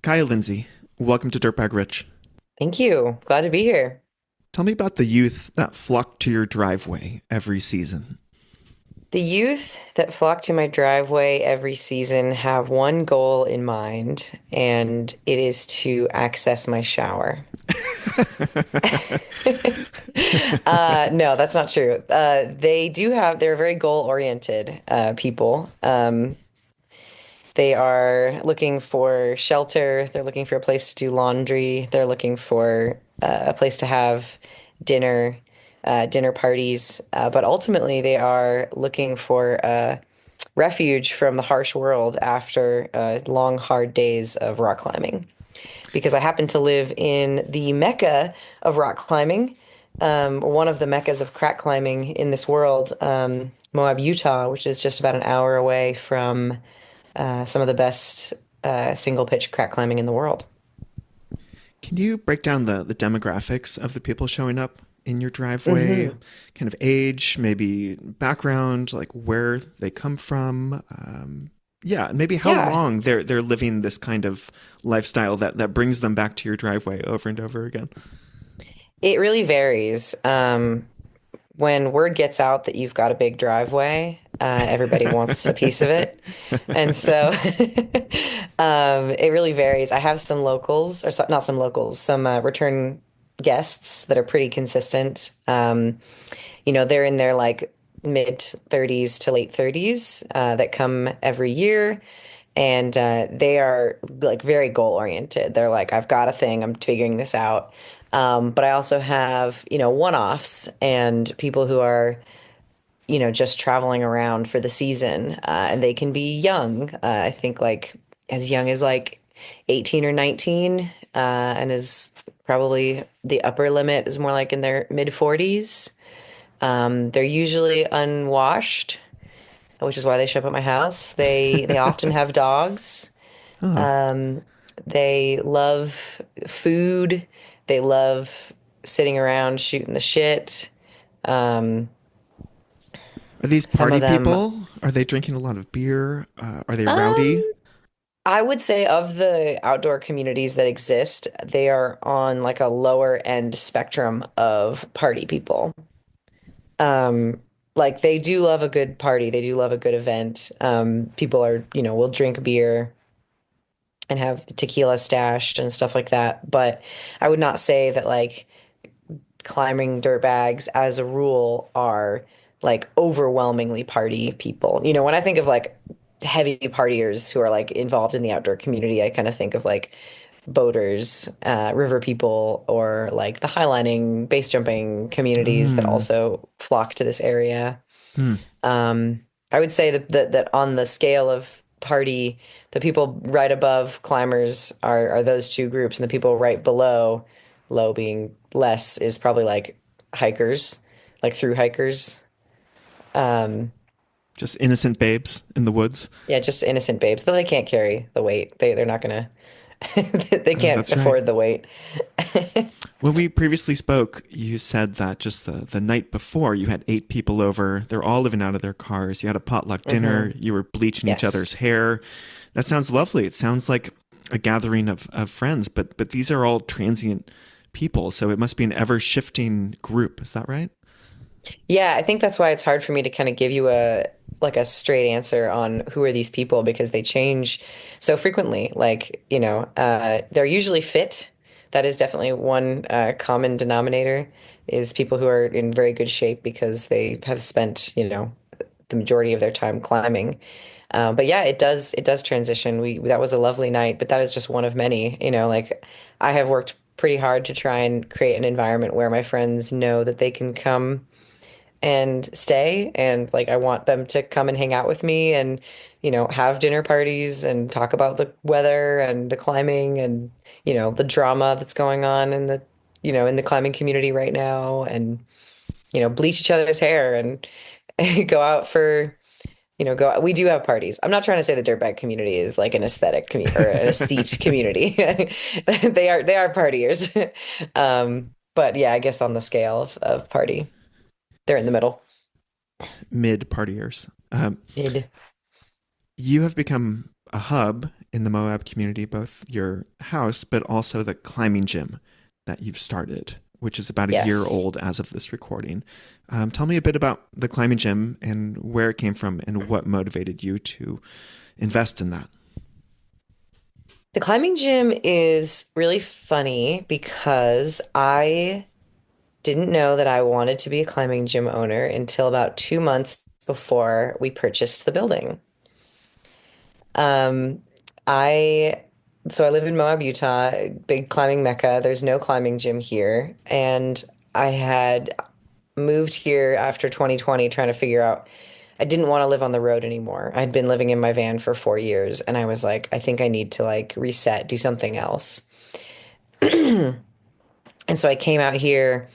Kyle, Lindsay, welcome to Dirtbag Rich. Thank you. Glad to be here. Tell me about the youth that flock to your driveway every season. The youth that flock to my driveway every season have one goal in mind, and it is to access my shower. No, that's not true. They're very goal-oriented people. They are looking for shelter. They're looking for a place to do laundry. They're looking for a place to have dinner, dinner parties. But ultimately, they are looking for refuge from the harsh world after long, hard days of rock climbing. Because I happen to live in the mecca of rock climbing, one of the meccas of crack climbing in this world, Moab, Utah, which is just about an hour away from some of the best single pitch crack climbing in the world. Can you break down the demographics of the people showing up in your driveway? Hmm. Kind of age, maybe background, like where they come from. Yeah, maybe how Yeah, long they're living this kind of lifestyle that brings them back to your driveway over and over again. it really varies. When word gets out that you've got a big driveway, everybody wants a piece of it. And so it really varies. I have some locals, or not some locals, some return guests that are pretty consistent. They're in their like mid 30s to late 30s that come every year. And they are like very goal oriented. They're like, I've got a thing, I'm figuring this out. But I also have, one-offs and people who are, just traveling around for the season. And they can be young. I think like as young as like 18 or 19, and is probably the upper limit is more like in their mid 40s. They're usually unwashed, which is why they show up at my house. They often have dogs. Oh, Um, they love food. They love sitting around shooting the shit. Um, are these some party of them, people? Are they drinking a lot of beer? Are they rowdy? um, I would say of the outdoor communities that exist, they are on like a lower end spectrum of party people. Um, like they do love a good party. They do love a good event. People are, will drink beer and have tequila stashed and stuff like that. But I would not say that like climbing dirt bags as a rule are like overwhelmingly party people. When I think of like heavy partiers who are like involved in the outdoor community, I kind of think of like boaters, river people, or like the highlining, base jumping communities that Mm, also flock to this area. hmm. Um, I would say that on the scale of party, the people right above climbers are those two groups, and the people right below, low being less, is probably like hikers, like through hikers. Um, Just innocent babes in the woods. yeah, just innocent babes, though they can't carry the weight. They're not gonna they can't That's right. afford the weight. When we previously spoke, you said that just the night before you had eight people over. They're all living out of their cars. You had a potluck dinner. Hmm. You were bleaching each Yes. other's hair. That sounds lovely. It sounds like a gathering of friends, but these are all transient people. So it must be an ever shifting group. Is that right? Yeah, I think that's why it's hard for me to kind of give you a straight answer on who are these people because they change so frequently. Like, they're usually fit. That is definitely one common denominator is people who are in very good shape because they have spent, the majority of their time climbing. But yeah, it does transition. That was a lovely night, but that is just one of many, like I have worked pretty hard to try and create an environment where my friends know that they can come and stay, and like I want them to come and hang out with me and have dinner parties and talk about the weather and the climbing and the drama that's going on in the climbing community right now, and bleach each other's hair and go out for go out. We do have parties. I'm not trying to say the dirtbag community is like an aesthetic or an aesthete community. They are partiers. But yeah, I guess on the scale of party, they're in the middle. Mid partiers. Mid. You have become a hub in the Moab community, both your house, but also the climbing gym that you've started, which is about a year Yes. old as of this recording. Tell me a bit about the climbing gym and where it came from and what motivated you to invest in that. The climbing gym is really funny because I didn't know that I wanted to be a climbing gym owner until about 2 months before we purchased the building. Um, I so I live in Moab, Utah, big climbing mecca. There's no climbing gym here, and I had moved here after 2020 trying to figure out I didn't want to live on the road anymore. I'd been living in my van for 4 years, and I was like, I think I need to like reset, do something else. And so I came out here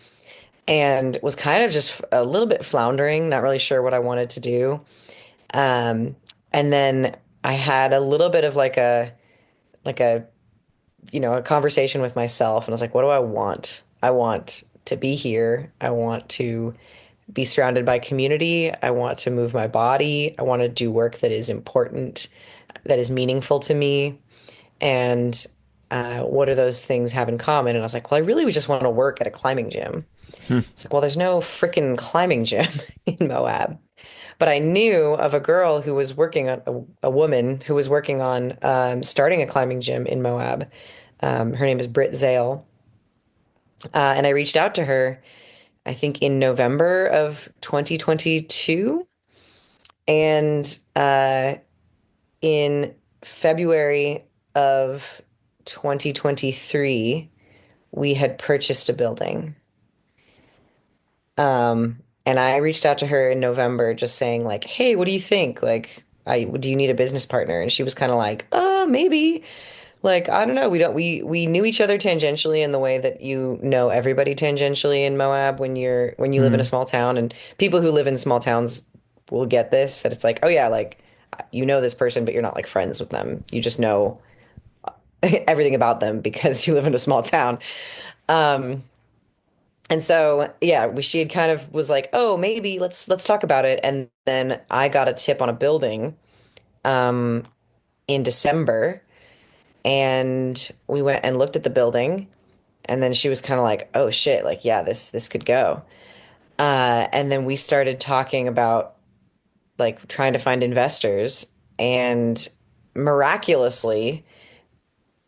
and was kind of just a little bit floundering, not really sure what I wanted to do. Um, and then I had a little bit of like a a conversation with myself, and I was like, what do I want? I want to be here. I want to be surrounded by community. I want to move my body. I want to do work that is important, that is meaningful to me. And what do those things have in common? And I was like, well, I really would just want to work at a climbing gym. Hmm. It's like, well, there's no freaking climbing gym in Moab. But I knew of a girl who was working on a woman who was working on starting a climbing gym in Moab. Her name is Britt Zale. And I reached out to her, I think in November of 2022. And in February of 2023, we had purchased a building. And I reached out to her in November just saying like, "Hey, what do you think? Like, do you need a business partner?" And she was kind of like, maybe." Like, I don't know. We knew each other tangentially in the way that you know everybody tangentially in Moab when you live in a Hmm. small town, and people who live in small towns will get this, that it's like, "Oh yeah, like you know this person, but you're not like friends with them. You just know everything about them because you live in a small town." Um, And so, yeah, she had kind of was like, "Oh, maybe let's talk about it." And then I got a tip on a building um, in December, and we went and looked at the building. And then she was kind of like, "Oh shit, like yeah, this could go." And then we started talking about like trying to find investors, and miraculously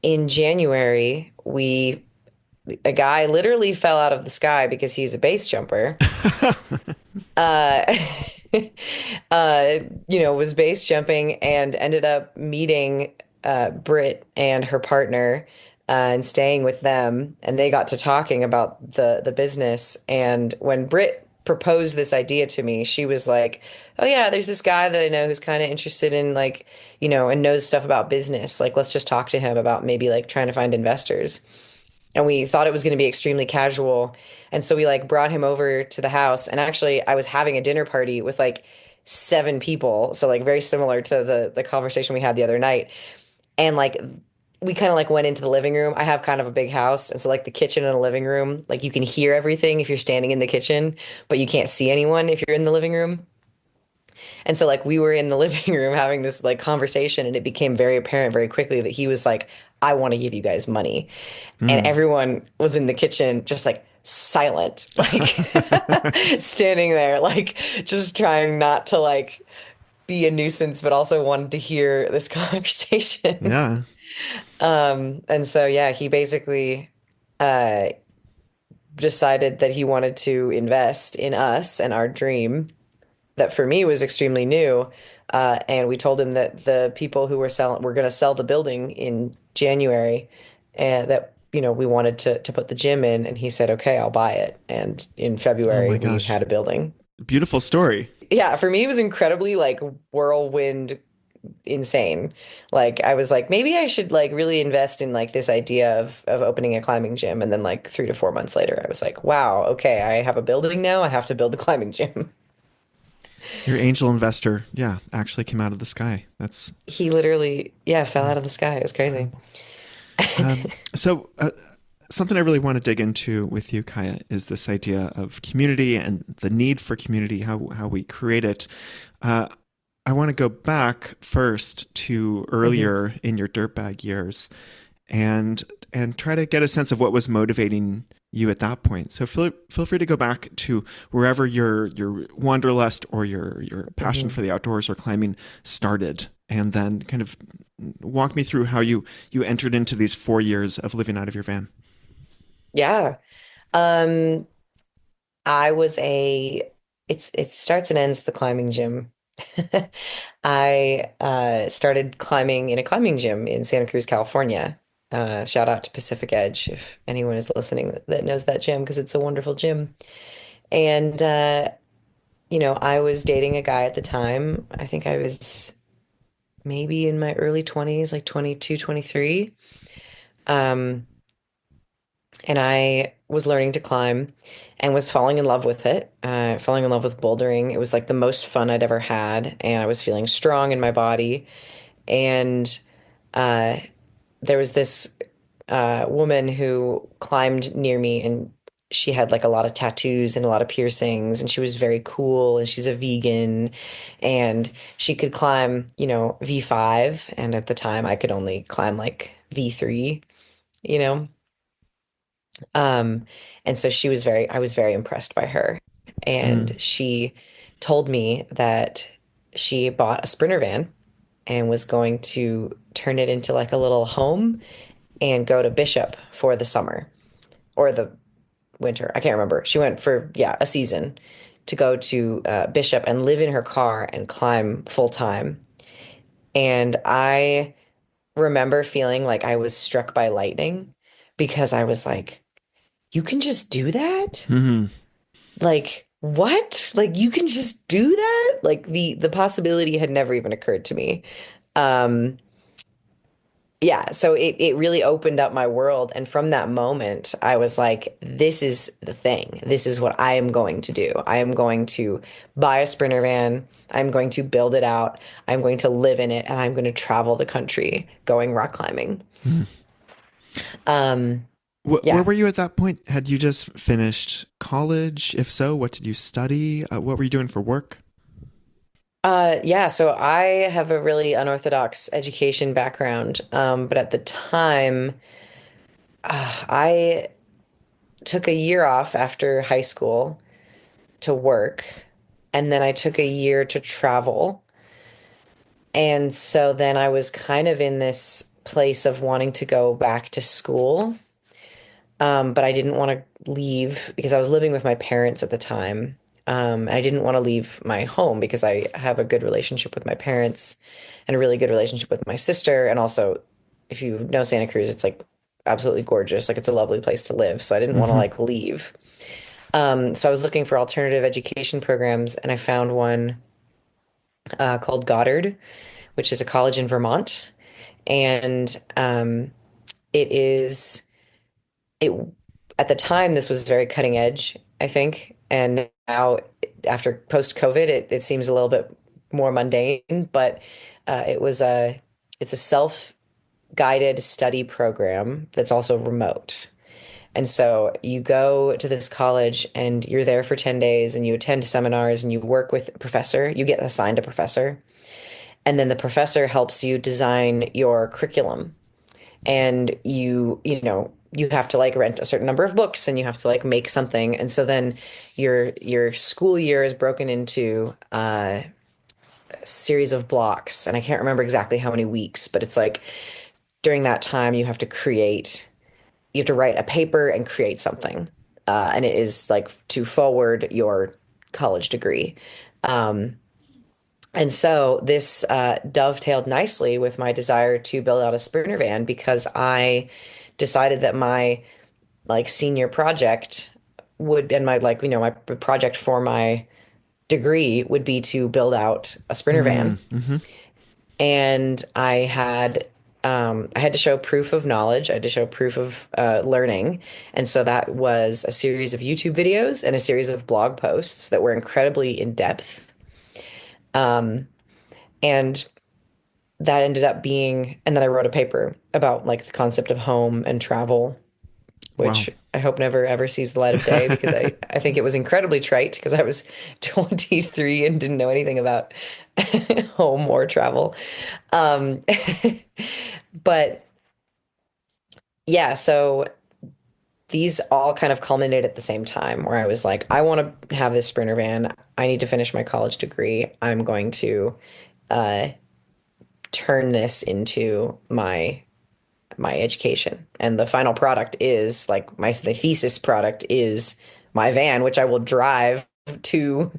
in January, we a guy literally fell out of the sky because he's a base jumper. uh, uh, was base jumping and ended up meeting Britt and her partner and staying with them. And they got to talking about the business. And when Britt proposed this idea to me, she was like, "Oh yeah, there's this guy that I know who's kind of interested in like, and knows stuff about business. Like, let's just talk to him about maybe like trying to find investors." And we thought it was going to be extremely casual. And so we like brought him over to the house. And actually, I was having a dinner party with like 7 people. So like very similar to the conversation we had the other night. And like we kind of like went into the living room. I have kind of a big house. And so like the kitchen and the living room, like you can hear everything if you're standing in the kitchen, but you can't see anyone if you're in the living room. And so like we were in the living room having this like conversation, and it became very apparent very quickly that he was like, "I want to give you guys money." And Hmm. everyone was in the kitchen just like silent, like standing there, like just trying not to like be a nuisance, but also wanted to hear this conversation. Yeah. And so yeah, he basically uh decided that he wanted to invest in us and our dream that for me was extremely new. And we told him that the people who were going to sell the building in January, and that we wanted to put the gym in, and he said, "Okay, I'll buy it." And in Oh February, my we gosh. had a building. Beautiful story. Yeah, for me, it was incredibly like whirlwind insane. Like I was like, maybe I should like really invest in like this idea of opening a climbing gym. And then like 3 to 4 months later, I was like, wow, okay, I have a building now. I have to build a climbing gym. Your angel investor, yeah, actually came out of the sky. That's He literally, yeah, fell yeah, out of the sky. It was crazy. incredible. So, something I really want to dig into with you, Kaya, is this idea of community and the need for community, how we create it. Uh, I want to go back first to Hmm. earlier in your dirtbag years and try to get a sense of what was motivating you at that point. So feel free to go back to wherever your wanderlust or your passion Hmm. for the outdoors or climbing started, and then kind of walk me through how you entered into these 4 years of living out of your van. Yeah. Um, I was it starts and ends at the climbing gym. I started climbing in a climbing gym in Santa Cruz, California. Shout out to Pacific Edge if anyone is listening that knows that gym because it's a wonderful gym. And I was dating a guy at the time. I think I was maybe in my early 20s, like 22, 23. Um, and I was learning to climb and was falling in love with it, falling in love with bouldering. It was like the most fun I'd ever had, and I was feeling strong in my body. And uh, there was this woman who climbed near me, and she had like a lot of tattoos and a lot of piercings, and she was very cool, and she's a vegan, and she could climb, V5, and at the time I could only climb like V3, you know. Um, and so I was very impressed by her. And Mm. she told me that she bought a Sprinter van and was going to turn it into like a little home and go to Bishop for the summer or the winter. I can't remember. She went for, yeah, a season to go to Bishop and live in her car and climb full time. And I remember feeling like I was struck by lightning because I was like, you can just do that? Hmm. Like, what? Like you can just do that? Like the possibility had never even occurred to me. Um, yeah, so it really opened up my world. And from that moment, I was like, this is the thing. This is what I am going to do. I am going to buy a Sprinter van. I'm going to build it out. I'm going to live in it, and I'm going to travel the country going rock climbing. Um, Where yeah. were you at that point? Had you just finished college? If so, what did you study? What were you doing for work? Yeah, so I have a really unorthodox education background. But at the time, I took a year off after high school to work, and then I took a year to travel. And so then I was kind of in this place of wanting to go back to school. But I didn't want to leave because I was living with my parents at the time. And I didn't want to leave my home because I have a good relationship with my parents and a really good relationship with my sister. And also, if you know Santa Cruz, it's like absolutely gorgeous. Like it's a lovely place to live. So I didn't want to Hmm. like leave. So I was looking for alternative education programs, and I found one called Goddard, which is a college in Vermont. And it is it at the time this was very cutting edge, I think. And now after post COVID, it seems a little bit more mundane, but it was a it's a self-guided study program that's also remote. And so you go to this college and you're there for 10 days and you attend seminars and you work with a professor. You get assigned a professor. And then the professor helps you design your curriculum. And you have to like rent a certain number of books and you have to like make something. And so then your school year is broken into a series of blocks. And I can't remember exactly how many weeks, but it's like during that time you have to write a paper and create something. And it is like to forward your college degree. Um, and so this dovetailed nicely with my desire to build out a sprinter van because I decided that my like senior project would and my like my project for my degree would be to build out a sprinter van. Mm-hmm. And I had to show proof of knowledge. I had to show proof of learning. And so that was a series of YouTube videos and a series of blog posts that were incredibly in depth. And that ended up being, and then I wrote a paper about like the concept of home and travel. Wow. which I hope never ever sees the light of day because I think it was incredibly trite because I was 23 and didn't know anything about home or travel. Um, but yeah, so these all kind of culminated at the same time where I was like, I want to have this Sprinter van. I need to finish my college degree. I'm going to uh, turn this into my education. And the final product is like the thesis product is my van, which I will drive to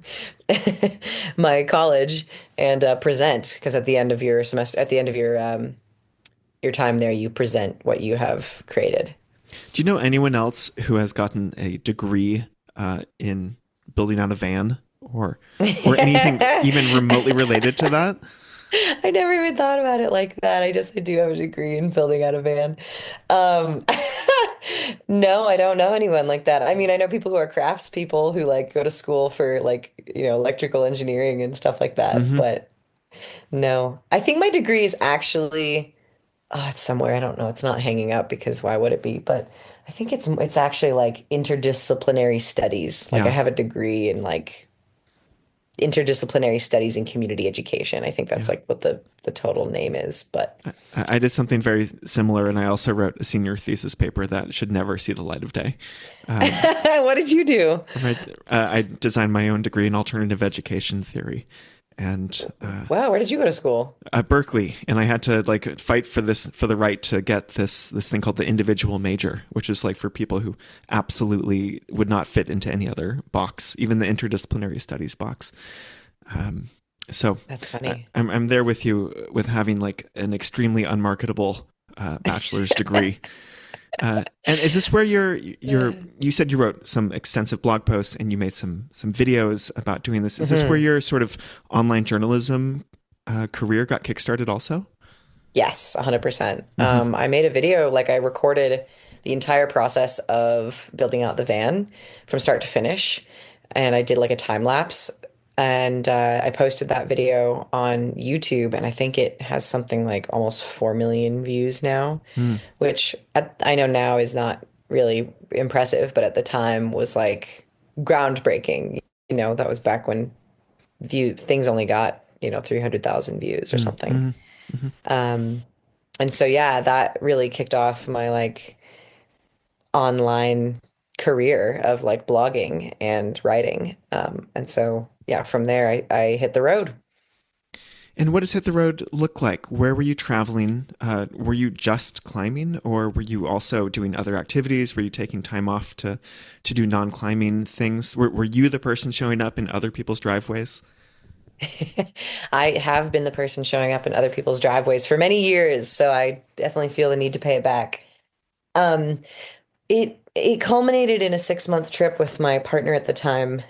my college and present because at the end of your semester, at the end of your time there, you present what you have created. Do you know anyone else who has gotten a degree in building out a van or anything even remotely related to that? I never even thought about it like that. I do have a degree in building out a van. Um, no, I don't know anyone like that. I mean, I know people who are craftspeople who like go to school for like, electrical engineering and stuff like that, Hmm. but no. I think my degree is actually it's somewhere. I don't know. It's not hanging up because why would it be? But I think it's actually like interdisciplinary studies. Like I Yeah. have a degree in like interdisciplinary studies in community education. I think that's Yeah. like what the total name is. But I did something very similar, and I also wrote a senior thesis paper that should never see the light of day. Um, what did you do? right, I designed my own degree in alternative education theory, and Wow, where did you go to school? at Berkeley, and I had to like fight for the right to get this thing called the individual major, which is like for people who absolutely would not fit into any other box, even the interdisciplinary studies box. Um, so That's funny. I'm there with you with having like an extremely unmarketable bachelor's degree. And is this where you said you wrote some extensive blog posts and you made some videos about doing this? Is this where Hmm. your sort of online journalism career got kickstarted also? Yes, 100%. Hmm. I made a video, like I recorded the entire process of building out the van from start to finish, and I did like a time lapse, and I posted that video on YouTube, and I think it has something like almost 4 million views now, Mm. which I know now is not really impressive, but at the time was like groundbreaking. That was back when things only got, 300,000 views or Mm. something. Mm. Hmm. Um, and so yeah, that really kicked off my like online career of like blogging and writing. And so yeah, from there I hit the road. And what does Hit the Road look like? Where were you traveling? Were you just climbing, or were you also doing other activities? Were you taking time off to do non-climbing things? Were you the person showing up in other people's driveways? I have been the person showing up in other people's driveways for many years, so I definitely feel the need to pay it back. Um, it culminated in a 6-month trip with my partner at the time.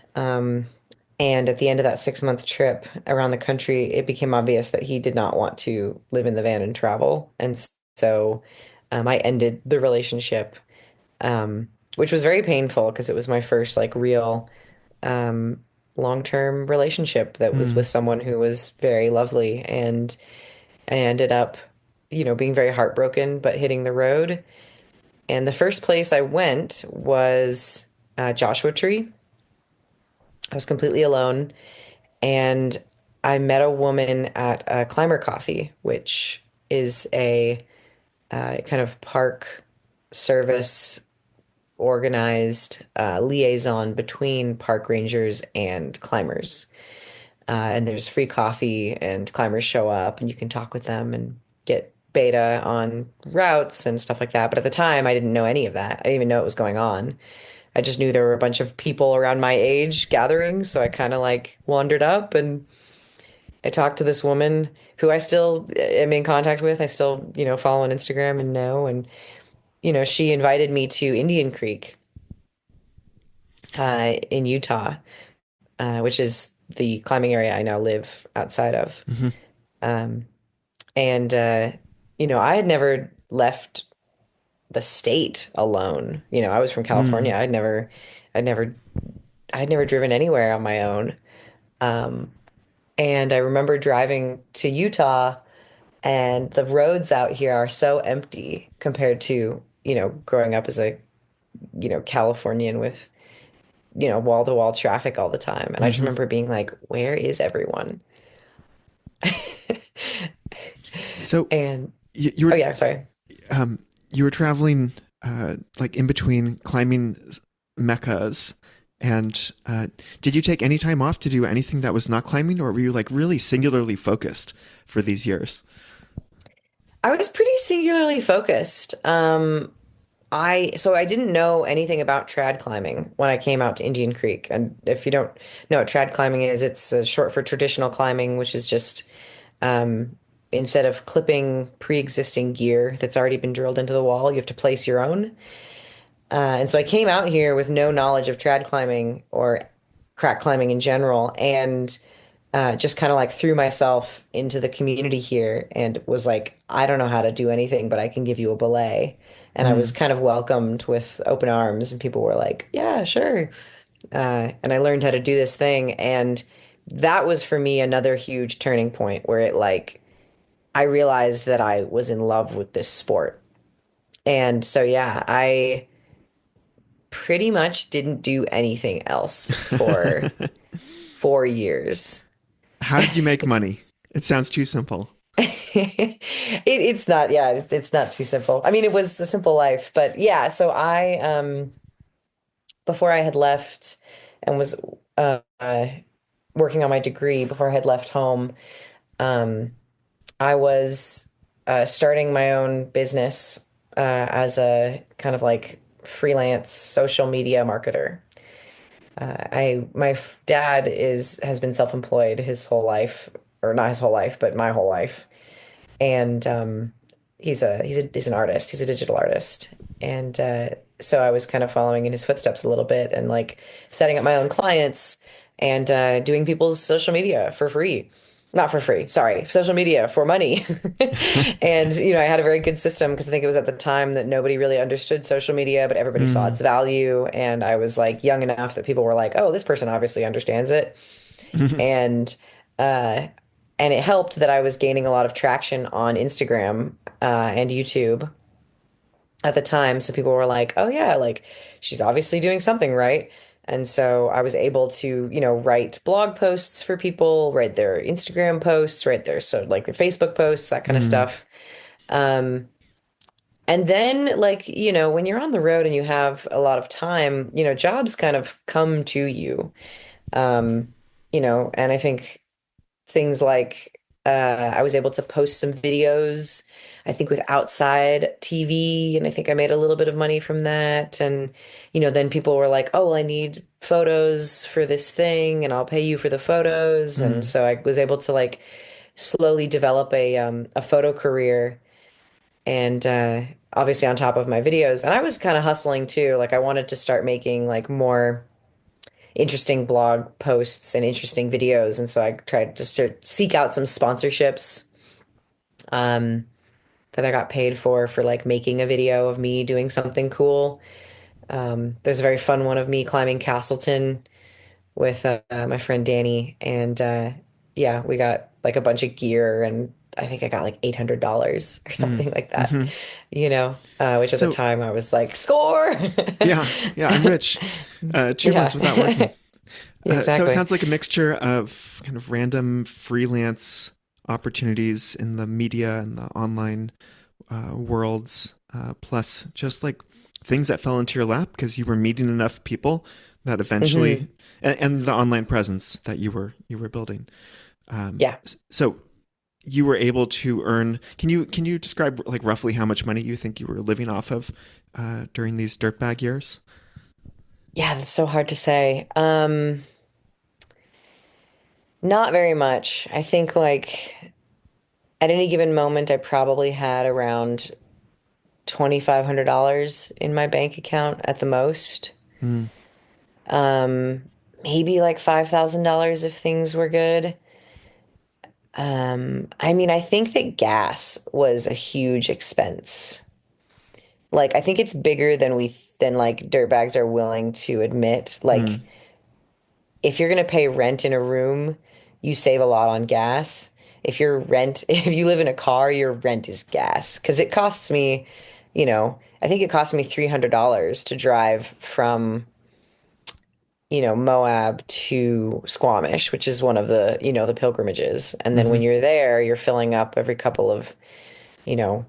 And at the end of that 6-month trip around the country, it became obvious that he did not want to live in the van and travel. And so I ended the relationship, which was very painful because it was my first like real um, long-term relationship that was Hmm. with someone who was very lovely. And I ended up, being very heartbroken, but hitting the road. And the first place I went was Joshua Tree. I was completely alone, and I met a woman at Climber Coffee, which is a kind of park service organized liaison between park rangers and climbers. And there's free coffee, and climbers show up, and you can talk with them and get beta on routes and stuff like that. But at the time, I didn't know any of that. I didn't even know it was going on. I just knew there were a bunch of people around my age gathering, so I kind of like wandered up and I talked to this woman who I still am in contact with. I still, follow on Instagram and know. And, she invited me to Indian Creek in Utah, which is the climbing area I now live outside of. Hmm. Um, and, I had never left the state alone. I was from California. Mm. I'd never, I'd never driven anywhere on my own. Um, and I remember driving to Utah, and the roads out here are so empty compared to, growing up as a Californian with, wall to wall traffic all the time. And I just Hmm. remember being like, where is everyone? So And you oh were yeah, sorry. um, you were traveling like in between climbing meccas, and did you take any time off to do anything that was not climbing, or were you like really singularly focused for these years? I was pretty singularly focused. I didn't know anything about trad climbing when I came out to Indian Creek. And if you don't know what trad climbing is, it's short for traditional climbing, which is just um, instead of clipping pre-existing gear that's already been drilled into the wall, you have to place your own. And so I came out here with no knowledge of trad climbing or crack climbing in general, and just kind of like threw myself into the community here and was like, I don't know how to do anything, but I can give you a belay. And I was Mm. kind of welcomed with open arms, and people were like, yeah, sure. And I learned how to do this thing. And that was for me another huge turning point where I realized that I was in love with this sport. And so, yeah, I pretty much didn't do anything else for 4 years. How did you make money? It sounds too simple. It's not, yeah, it's not too simple. I mean, it was a simple life, but yeah, so before I had left and was working on my degree, before I had left home, um, I was starting my own business as a kind of like freelance social media marketer. My dad has been self-employed his whole life, or not his whole life, but my whole life. And he's an artist. He's a digital artist. And so I was kind of following in his footsteps a little bit and like setting up my own clients and doing people's social media for free. Not for free, sorry, social media for money. And I had a very good system because I think it was at the time that nobody really understood social media, but everybody saw Mm. its value. And I was like young enough that people were like, "Oh, this person obviously understands it." And uh, and it helped that I was gaining a lot of traction on Instagram and YouTube at the time. So people were like, "Oh yeah, like she's obviously doing something right." And so I was able to, write blog posts for people, write their Instagram posts, write their so like their Facebook posts, that kind of Mm. stuff. Um, and then like, when you're on the road and you have a lot of time, jobs kind of come to you. Um, and I think things like I was able to post some videos, I think with outside TV, and I think I made a little bit of money from that. And, then people were like, oh, well, I need photos for this thing, and I'll pay you for the photos. And Mm. so I was able to like slowly develop a photo career and obviously on top of my videos. And I was kind of hustling too. Like I wanted to start making like more interesting blog posts and interesting videos. And so I tried to seek out some sponsorships um, that I got paid for like making a video of me doing something cool. There's a very fun one of me climbing Castleton with my friend Danny. And yeah, we got like a bunch of gear and I think I got like $800 or Mm. something like that, Hmm. which at the So time I was like, score. yeah, yeah, I'm rich. 2 months Yeah, without working. So it exactly. sounds like a mixture of kind of random freelance opportunities in the media and the online worlds, plus just like things that fell into your lap because you were meeting enough people that eventually, Hmm. and the online presence that you were building. Yeah. So you were able to earn. Can you describe like roughly how much money you think you were living off of during these dirtbag years? Yeah, that's so hard to say. Not very much. I think like at any given moment, I probably had around $2,500 in my bank account at the most. Mm. Um, Maybe like $5,000 if things were good. I mean, I think that gas was a huge expense. Like, I think it's bigger than like dirtbags are willing to admit. Like, Mm. if you're gonna pay rent in a room, you save a lot on gas. If you live in a car, your rent is gas. Because it costs me, I think it cost me $300 to drive from, Moab to Squamish, which is one of the pilgrimages. And then when Hmm. you're there, you're filling up every couple of, you know,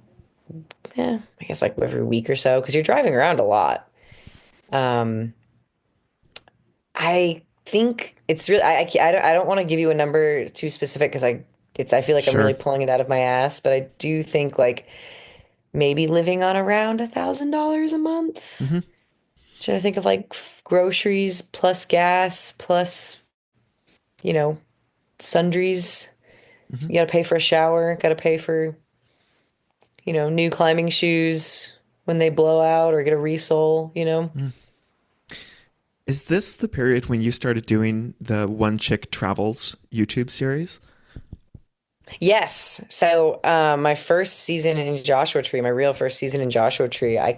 I guess like every week or so, because you're driving around a lot. Um, I think it's really, I don't want to give you a number too specific because I feel like I'm really Sure. pulling it out of my ass, but I do think like maybe living on around $1,000 a month. Hmm. Should I think of like groceries plus gas plus, you know, sundries? Hmm. You got to pay for a shower, got to pay for, new climbing shoes when they blow out or get a resole. Is this the period when you started doing the One Chick Travels YouTube series? Yes. So, my first season in Joshua Tree, my real first season in Joshua Tree, I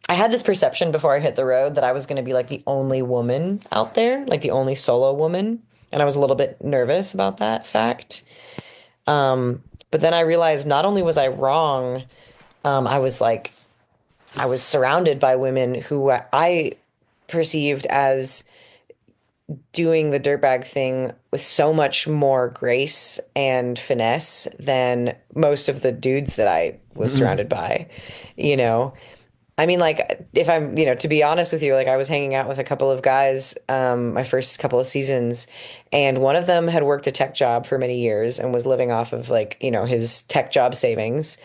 had this perception before I hit the road that I was going to be like the only woman out there, like the only solo woman. And I was a little bit nervous about that fact. But then I realized not only was I wrong, I was like, I was surrounded by women who I perceived as doing the dirtbag thing with so much more grace and finesse than most of the dudes that I was Hmm. surrounded by, you know. I mean, like, if I'm, to be honest with you, like, I was hanging out with a couple of guys, my first couple of seasons, and one of them had worked a tech job for many years and was living off of, like, his tech job savings.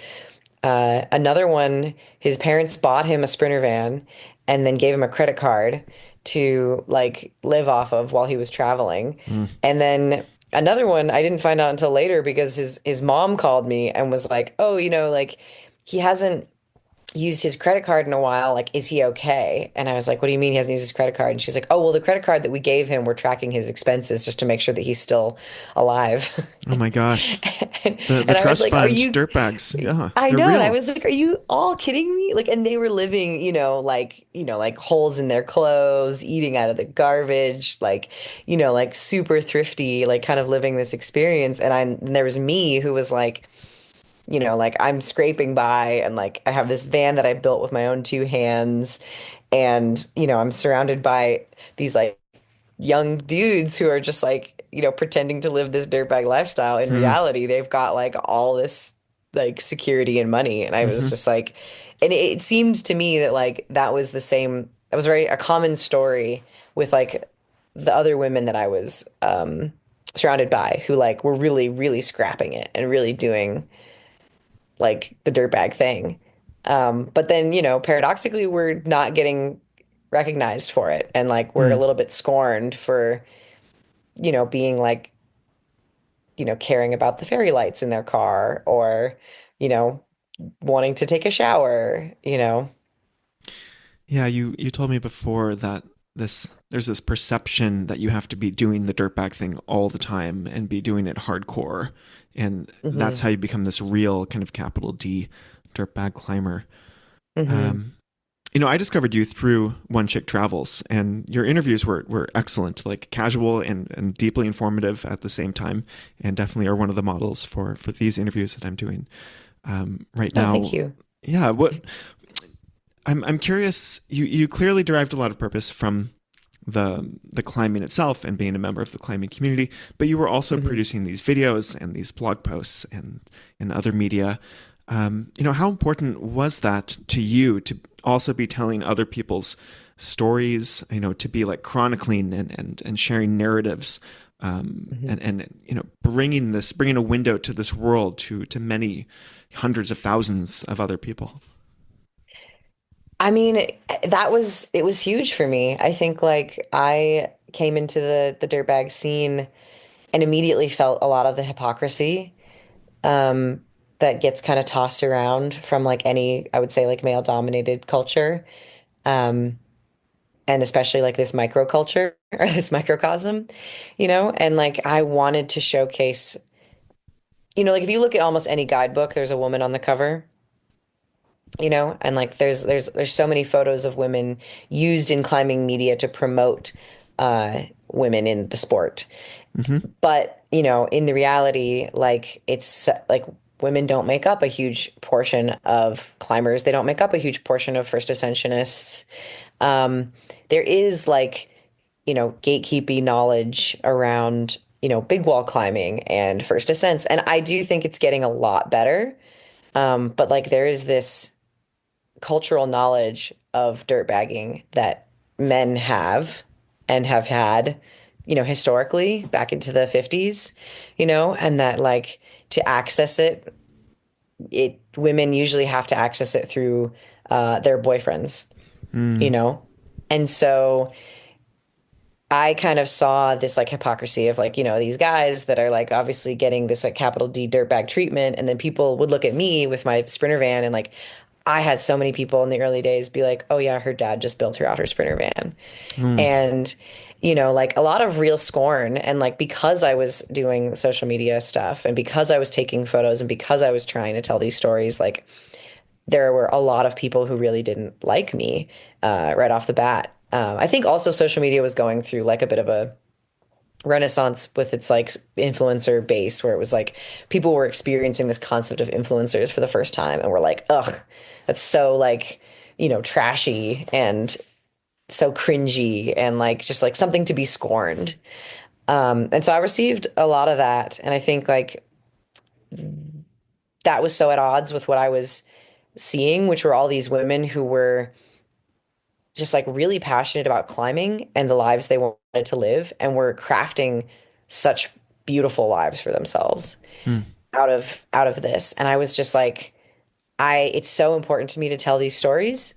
Another one, his parents bought him a Sprinter van and then gave him a credit card to like live off of while he was traveling. And then another one, I didn't find out until later because his mom called me and was like, "Oh, like he hasn't used his credit card in a while. Like, is he okay?" And I was like, "What do you mean he hasn't used his credit card?" And she's like, "Oh, well, the credit card that we gave him, we're tracking his expenses just to make sure that he's still alive." Oh my gosh. And, The and I was trust like, "Are fund you dirtbags. Yeah, I they're know, and I real. was like, "Are you all kidding me?" Like, and they were living, like holes in their clothes, eating out of the garbage, like, like super thrifty, like kind of living this experience. And there was me who was like, like I'm scraping by, and like I have this van that I built with my own two hands, and I'm surrounded by these like young dudes who are just like, pretending to live this dirtbag lifestyle. In Hmm. reality, they've got like all this like security and money. And I was Hmm. just like, and it seemed to me that like that was very a common story with like the other women that I was surrounded by who like were really, really scrapping it and really doing like the dirtbag thing. But then, paradoxically, we're not getting recognized for it. And like we're a little bit scorned for, being like, caring about the fairy lights in their car or, you know, wanting to take a shower. Yeah, you told me before that there's this perception that you have to be doing the dirtbag thing all the time and be doing it hardcore, and that's Hmm. how you become this real kind of capital D dirtbag climber. Hmm. Um, I discovered you through One Chick Travels, and your interviews were excellent, like casual and deeply informative at the same time, and definitely are one of the models for these interviews that I'm doing right Oh, thank now. you. Yeah, what I'm curious. You clearly derived a lot of purpose from the climbing itself and being a member of the climbing community, but you were also Hmm. producing these videos and these blog posts and other media. How important was that to you to also be telling other people's stories? To be like chronicling and sharing narratives, Hmm. and bringing a window to this world to many hundreds of thousands of other people. I mean, it was huge for me. I think like I came into the dirtbag scene and immediately felt a lot of the hypocrisy that gets kind of tossed around from like any, I would say, like male dominated culture. Um, and especially like this microculture or this microcosm, and like I wanted to showcase, like if you look at almost any guidebook, there's a woman on the cover, and like there's so many photos of women used in climbing media to promote women in the sport. Hmm. But, in the reality, like it's like women don't make up a huge portion of climbers. They don't make up a huge portion of first ascensionists. There is like, gatekeeping knowledge around, big wall climbing and first ascents. And I do think it's getting a lot better. But like there is this cultural knowledge of dirtbagging that men have and have had, historically back into the 50s, and that like to access it, women usually have to access it through their boyfriends, you Mm. know? And so I kind of saw this like hypocrisy of like, these guys that are like obviously getting this like capital D dirtbag treatment. And then people would look at me with my Sprinter van and like, I had so many people in the early days be like, oh yeah, her dad just built her out her Sprinter van. Mm. And, like a lot of real scorn. And like, because I was doing social media stuff and because I was taking photos and because I was trying to tell these stories, like, there were a lot of people who really didn't like me right off the bat. I think also social media was going through like a bit of a renaissance with its like influencer base, where it was like people were experiencing this concept of influencers for the first time and were like, ugh, that's so like, trashy and so cringy and like just like something to be scorned. And so I received a lot of that. And I think like that was so at odds with what I was seeing, which were all these women who were just like really passionate about climbing and the lives they wanted to live and were crafting such beautiful lives for themselves Mm. out of this. And I was just like, it's so important to me to tell these stories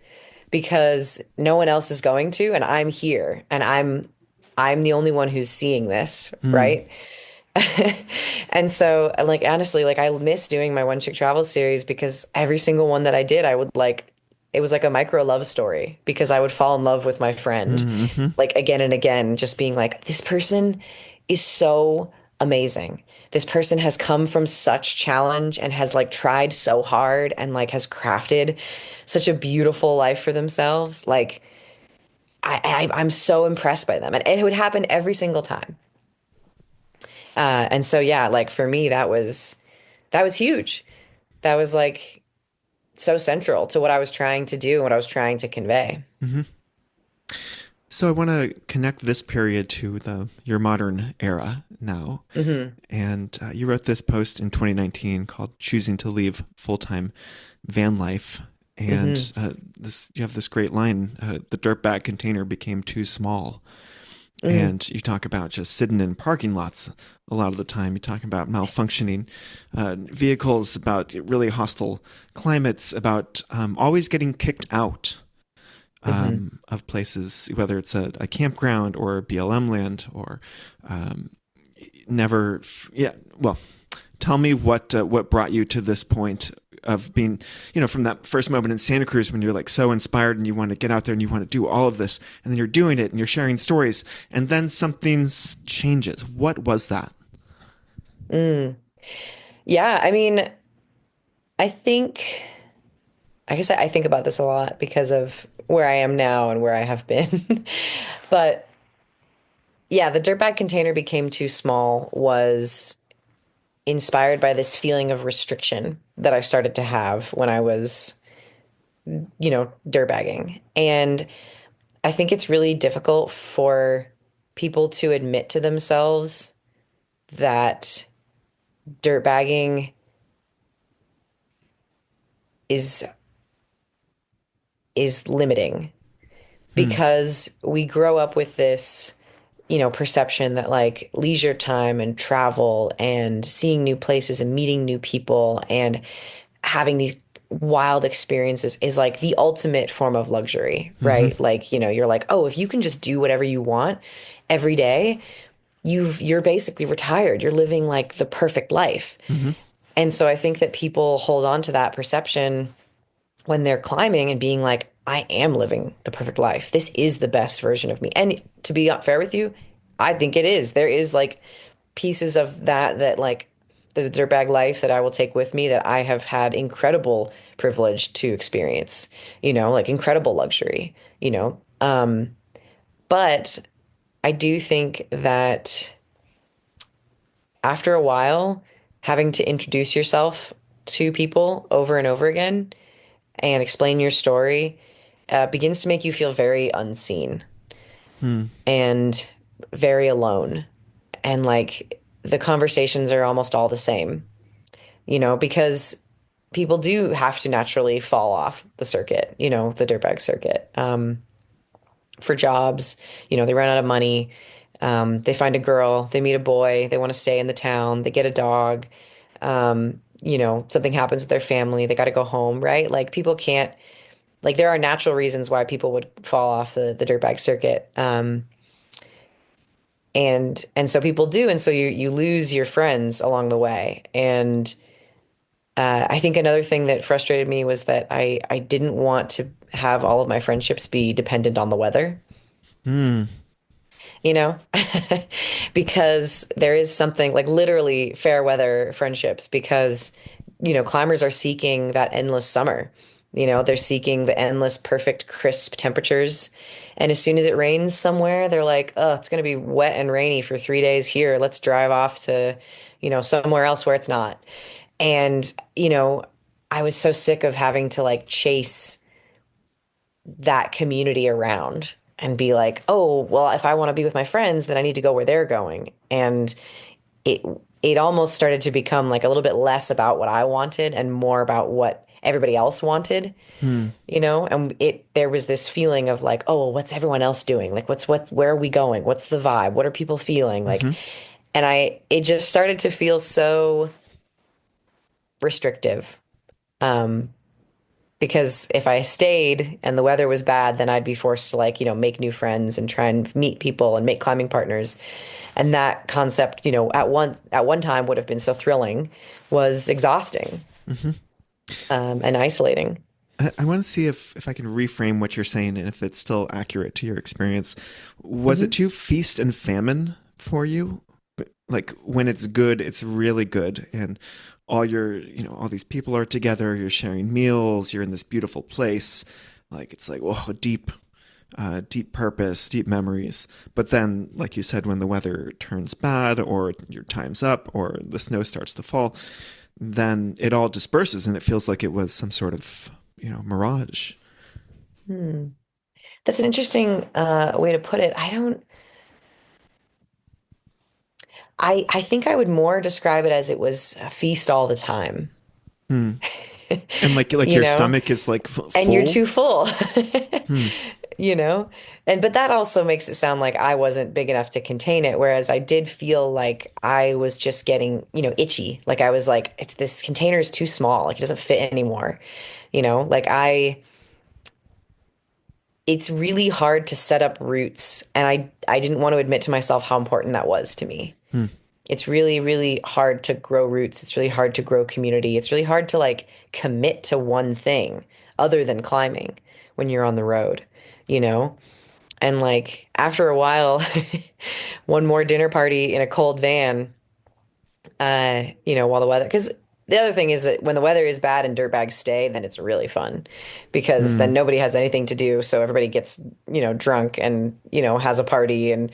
because no one else is going to, and I'm here and I'm the only one who's seeing this, Mm. right? And so, like, honestly, like, I miss doing my One Chick Travel series because every single one that I did, I would like, it was like a micro love story because I would fall in love with my friend, Mm-hmm. like, again and again, just being like, this person is so amazing. This person has come from such challenge and has like tried so hard and like has crafted such a beautiful life for themselves. Like, I'm so impressed by them. And it would happen every single time. And so yeah, like for me, that was huge. That was like so central to what I was trying to do and what I was trying to convey. Mm-hmm. So I want to connect this period to the your modern era now. Hmm. And you wrote this post in 2019 called "Choosing to Leave Full-Time Van Life." Hmm. And this you have this great line: "The dirtbag container became too small." Hmm. And you talk about just sitting in parking lots a lot of the time. You talk about malfunctioning vehicles, about really hostile climates, about always getting kicked out Hmm. of places, whether it's a campground or BLM land or um, never. Yeah, well, tell me what brought you to this point of being, from that first moment in Santa Cruz when you're like so inspired and you want to get out there and you want to do all of this, and then you're doing it and you're sharing stories, and then something changes. What was that? Mm. Yeah, I mean, I think, like I said, I think about this a lot because of where I am now and where I have been. But yeah, the dirtbag container became too small was inspired by this feeling of restriction that I started to have when I was, dirtbagging. And I think it's really difficult for people to admit to themselves that dirtbagging is is limiting Hmm. because we grow up with this, perception that like leisure time and travel and seeing new places and meeting new people and having these wild experiences is like the ultimate form of luxury, Mm-hmm. right? Like, you're like, oh, if you can just do whatever you want every day, you're basically retired. You're living like the perfect life. Mm-hmm. And so I think that people hold on to that perception when they're climbing and being like, I am living the perfect life. This is the best version of me. And to be fair with you, I think it is. There is like pieces of that like the dirtbag life that I will take with me that I have had incredible privilege to experience, like incredible luxury, you know. But I do think that after a while, having to introduce yourself to people over and over again and explain your story begins to make you feel very unseen Hmm. and very alone. And like the conversations are almost all the same, because people do have to naturally fall off the circuit, the dirtbag circuit, for jobs. They run out of money. They find a girl, they meet a boy, they want to stay in the town, they get a dog. Something happens with their family, they got to go home, right? Like people can't, like there are natural reasons why people would fall off the dirtbag circuit. And so people do, and so you lose your friends along the way. And I think another thing that frustrated me was that I didn't want to have all of my friendships be dependent on the weather, Hmm. you know, because there is something like literally fair weather friendships because, climbers are seeking that endless summer. They're seeking the endless, perfect, crisp temperatures. And as soon as it rains somewhere, they're like, oh, it's going to be wet and rainy for 3 days here. Let's drive off to, somewhere else where it's not. And, I was so sick of having to like chase that community around and be like, oh, well, if I want to be with my friends, then I need to go where they're going. And it it almost started to become like a little bit less about what I wanted and more about what everybody else wanted, Hmm. and there was this feeling of like, oh, well, what's everyone else doing? Like where are we going? What's the vibe? What are people feeling? Like, Hmm. and it just started to feel so restrictive. Um, because if I stayed and the weather was bad, then I'd be forced to like, make new friends and try and meet people and make climbing partners. And that concept, at one time would have been so thrilling, was exhausting, Hmm. and isolating. I want to see if I can reframe what you're saying and if it's still accurate to your experience. Was it Hmm. too feast and famine for you? Like when it's good, it's really good, and all these people are together. You're sharing meals. You're in this beautiful place. Like it's like whoa, deep purpose, deep memories. But then, like you said, when the weather turns bad, or your time's up, or the snow starts to fall, then it all disperses, and it feels like it was some sort of mirage. Hmm. That's an interesting way to put it. I think I would more describe it as it was a feast all the time, Hmm. And like you your know, stomach is like and you're full. too full. Hmm. you know? But that also makes it sound like I wasn't big enough to contain it, whereas I did feel like I was just getting, itchy. Like I was like, this container is too small, like it doesn't fit anymore. Like it's really hard to set up roots, and I didn't want to admit to myself how important that was to me. Hmm. It's really, really hard to grow roots. It's really hard to grow community. It's really hard to like commit to one thing other than climbing when you're on the road, you know? And like after a while, one more dinner party in a cold van, while the weather, because the other thing is that when the weather is bad and dirtbags stay, then it's really fun because Hmm. then nobody has anything to do. So everybody gets, drunk and, has a party and,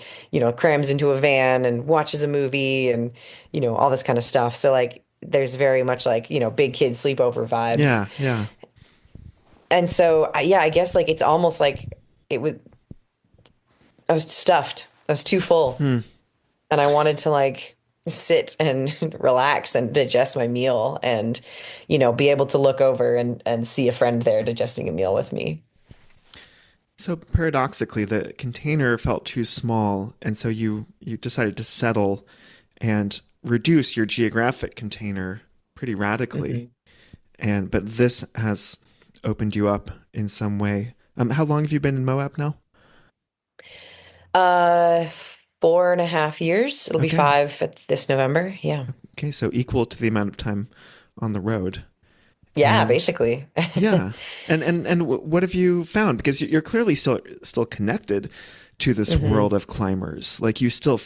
crams into a van and watches a movie and, all this kind of stuff. So like there's very much like, big kid sleepover vibes. Yeah. Yeah. And so, yeah, I guess like it's almost like it was, I was stuffed. I was too full. Hmm. And I wanted to like sit and relax and digest my meal and, be able to look over and see a friend there digesting a meal with me. So paradoxically, the container felt too small, and so you decided to settle and reduce your geographic container pretty radically. Hmm. But this has opened you up in some way. How long have you been in Moab now? Uh, 4.5 years. It'll be Okay. 5 this November. Yeah. Okay, so equal to the amount of time on the road. Yeah, And basically. yeah. And what have you found? Because you're clearly still connected to this Hmm. world of climbers. Like you still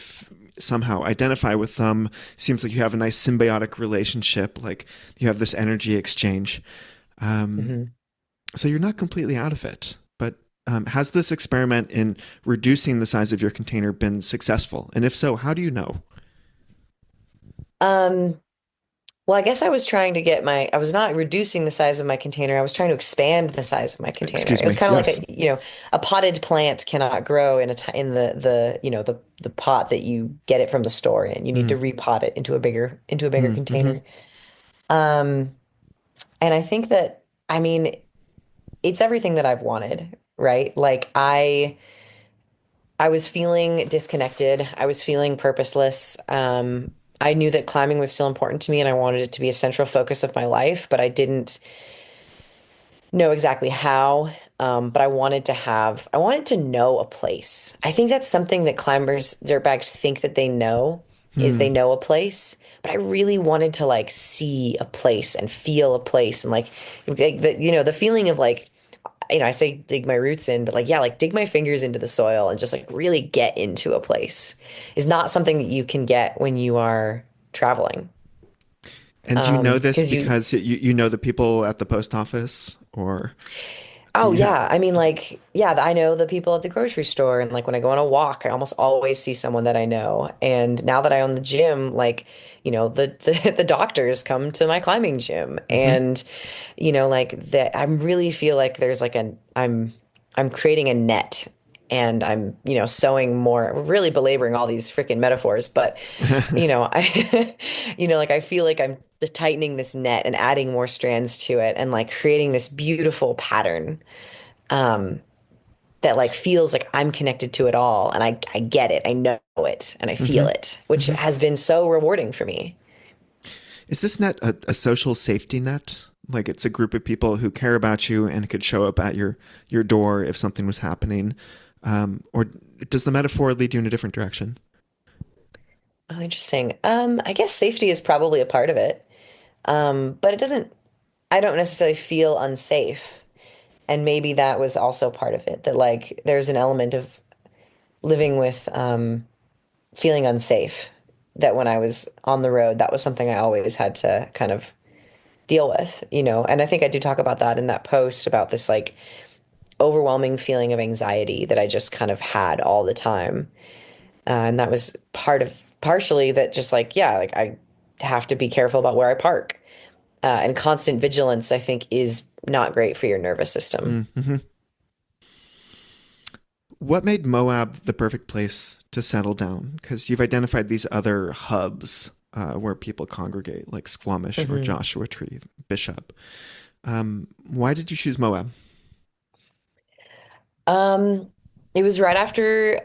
somehow identify with them. Seems like you have a nice symbiotic relationship. Like you have this energy exchange. Um, Hmm. so you're not completely out of it. But has this experiment in reducing the size of your container been successful? And if so, how do you know? Um, Well, I guess I was trying to get I was not reducing the size of my container. I was trying to expand the size of my container. Excuse It was me. kind of like Yes. a potted plant cannot grow in in the pot that you get it from the store in. You need to Mm, repot it into a bigger mm-hmm. container. Um, and I think that, I mean, it's everything that I've wanted, right? Like I was feeling disconnected. I was feeling purposeless. I knew that climbing was still important to me and I wanted it to be a central focus of my life, but I didn't know exactly how. But I wanted to know a place. I think that's something that climbers, dirtbags think that they know is they Mm, know a place. But I really wanted to like see a place and feel a place and like the feeling of like, I say dig my roots in, but like, yeah, like dig my fingers into the soil and just like really get into a place is not something that you can get when you are traveling. and do you know this Because you, because you know the people at the post office, or oh you have? yeah, I mean like, yeah, I know the people at the grocery store and like when I go on a walk, I almost always see someone that I know. And now that I own the gym, like, the doctors come to my climbing gym Hmm. and like that I really feel like there's like I'm creating a net and I'm, sewing more, really belaboring all these freaking metaphors, but I like I feel like I'm tightening this net and adding more strands to it and like creating this beautiful pattern um that like feels like I'm connected to it all and I get it. I know it and I feel Hmm. it, which Hmm. has been so rewarding for me. Is this net a social safety net? Like it's a group of people who care about you and could show up at your door if something was happening, or does the metaphor lead you in a different direction? Oh, interesting. I guess safety is probably a part of it. But I don't necessarily feel unsafe. And maybe that was also part of it, that like there's an element of living with feeling unsafe, that when I was on the road, that was something I always had to kind of deal with, And I think I do talk about that in that post about this like overwhelming feeling of anxiety that I just kind of had all the time. And that was partially that just like, yeah, like I have to be careful about where I park. And constant vigilance, I think, is not great for your nervous system. Mm-hmm. What made Moab the perfect place to settle down? Because you've identified these other hubs where people congregate, like Squamish or Hmm. Joshua Tree, Bishop. Why did you choose Moab? Um, it was right after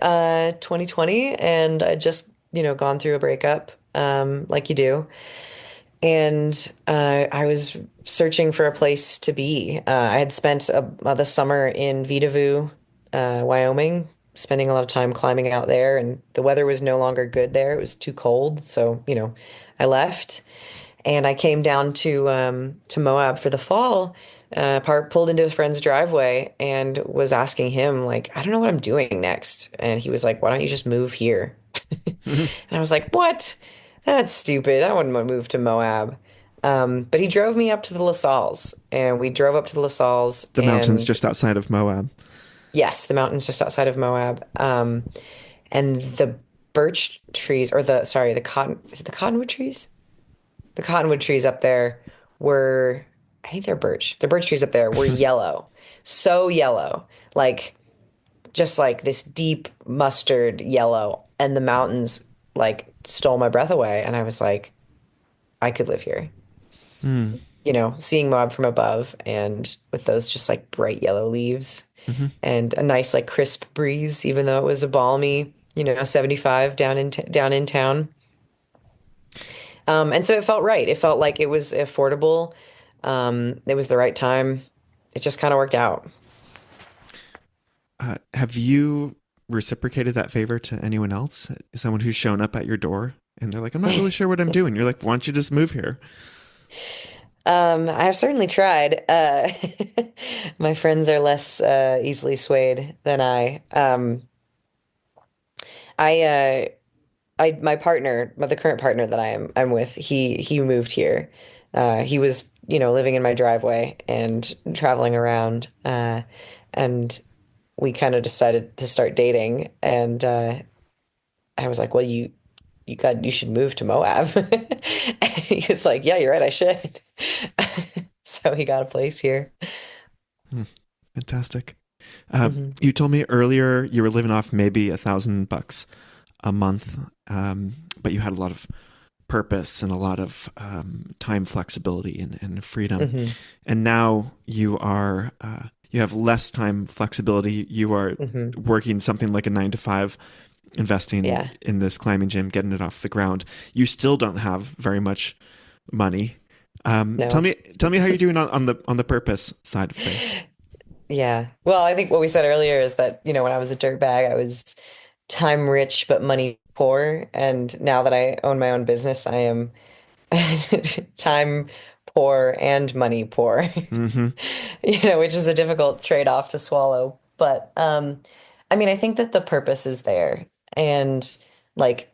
2020, and I just, gone through a breakup, like you do. And I was searching for a place to be. I had spent the summer in Vidavoo, Wyoming, spending a lot of time climbing out there, and the weather was no longer good there. It was too cold, so, I left. And I came down to Moab for the fall, pulled into a friend's driveway and was asking him, like, I don't know what I'm doing next. And he was like, why don't you just move here? And I was like, what? That's stupid. I wouldn't want to move to Moab. But he drove me up to the La Salles, and we drove up to the La Salles, The mountains and just outside of Moab. yes, the mountains just outside of Moab. And the birch trees, or sorry, is it the cottonwood trees? The cottonwood trees up there were, I think they're birch. The birch trees up there were yellow, so yellow, like just like this deep mustard yellow. And the mountains like stole my breath away. And I was like, I could live here, Mm. seeing Moab from above and with those just like bright yellow leaves Hmm. and a nice like crisp breeze, even though it was a balmy, 75 down in town. And so it felt right. It felt like it was affordable. It was the right time. It just kind of worked out. Have you reciprocated that favor to anyone else? Someone who's shown up at your door and they're like, I'm not really sure what I'm doing. You're like, why don't you just move here? I have certainly tried. My friends are less easily swayed than I. I, uh, my partner, the current partner that I'm with, he moved here. He was, living in my driveway and traveling around, and we kind of decided to start dating. And I was like, well, you should move to Moab. And he was like, yeah, you're right, I should. So he got a place here. Hmm. Fantastic. Uh, Hmm. you told me earlier you were living off maybe $1,000 a month, but you had a lot of purpose and a lot of time flexibility and freedom. Hmm. And now you have less time flexibility. You are Hmm. working something like a 9 to 5, investing Yeah. in this climbing gym, getting it off the ground. You still don't have very much money. Tell No. me how you're doing on the purpose side of things. Yeah. Well, I think what we said earlier is that, when I was a dirtbag, I was time rich but money poor. And now that I own my own business, I am time poor and money poor, Mm-hmm. which is a difficult trade-off to swallow. But I mean, I think that the purpose is there. And like